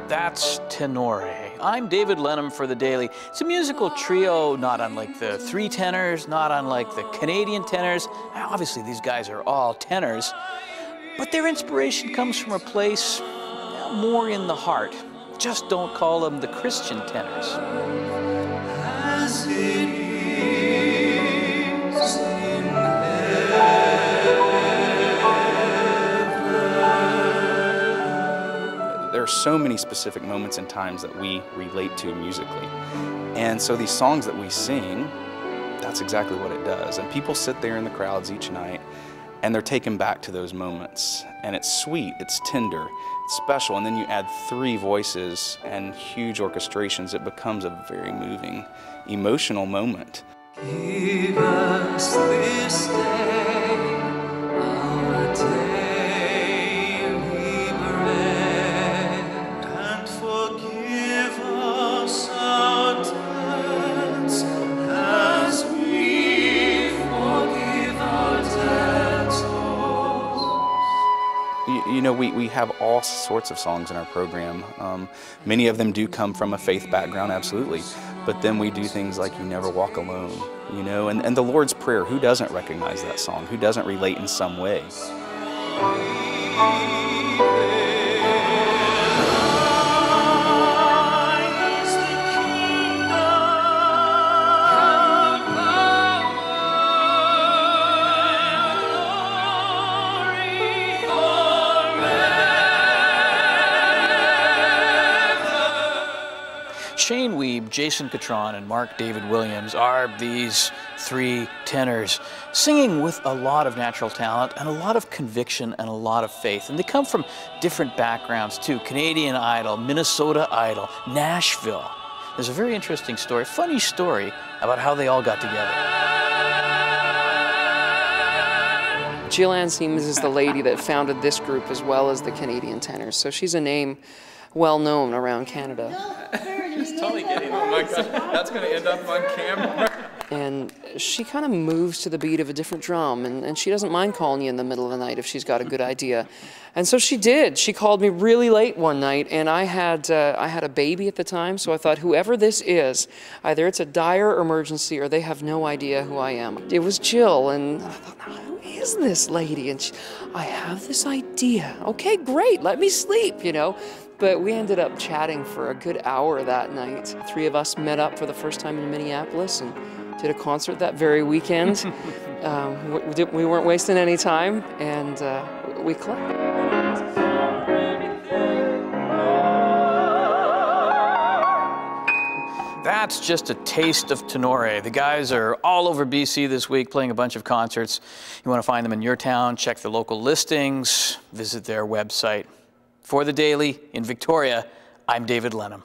That's Tenore. I'm David Lennam for The Daily. It's a musical trio not unlike the three tenors, not unlike the Canadian tenors. Now, obviously, these guys are all tenors, but their inspiration comes from a place more in the heart. Just don't call them the Christian tenors. As it is in heaven. There are so many specific moments and times that we relate to musically. And so these songs that we sing, that's exactly what it does. And people sit there in the crowds each night and they're taken back to those moments. And it's sweet, it's tender, it's special. And then you add three voices and huge orchestrations, it becomes a very moving, emotional moment. Give us this day our daily bread, and forgive us our debts as we forgive our debtors. You know, we have all sorts of songs in our program. Many of them do come from a faith background, absolutely. But then we do things like You Never Walk Alone, you know, and the Lord's Prayer. Who doesn't recognize that song? Who doesn't relate in some way? Shane Weeb, Jason Catron, and Mark David Williams are these three tenors singing with a lot of natural talent and a lot of conviction and a lot of faith. And they come from different backgrounds too. Canadian Idol, Minnesota Idol, Nashville. There's a very interesting story, funny story about how they all got together. Jill Ann Siemens is the lady that founded this group as well as the Canadian tenors. So she's a name well known around Canada. He's totally kidding. Oh my gosh, that's going to end up on camera. And she kind of moves to the beat of a different drum, and she doesn't mind calling you in the middle of the night if she's got a good idea. And so she did. She called me really late one night, and I had a baby at the time, so I thought, whoever this is, either it's a dire emergency or they have no idea who I am. It was Jill, and I thought, who is this lady? And I have this idea. Okay, great, let me sleep, you know. But we ended up chatting for a good hour that night. Three of us met up for the first time in Minneapolis and did a concert that very weekend. We weren't wasting any time, and we clicked. That's just a taste of Tenore. The guys are all over BC this week playing a bunch of concerts. You want to find them in your town, check the local listings, visit their website. For The Daily in Victoria, I'm David Lennam.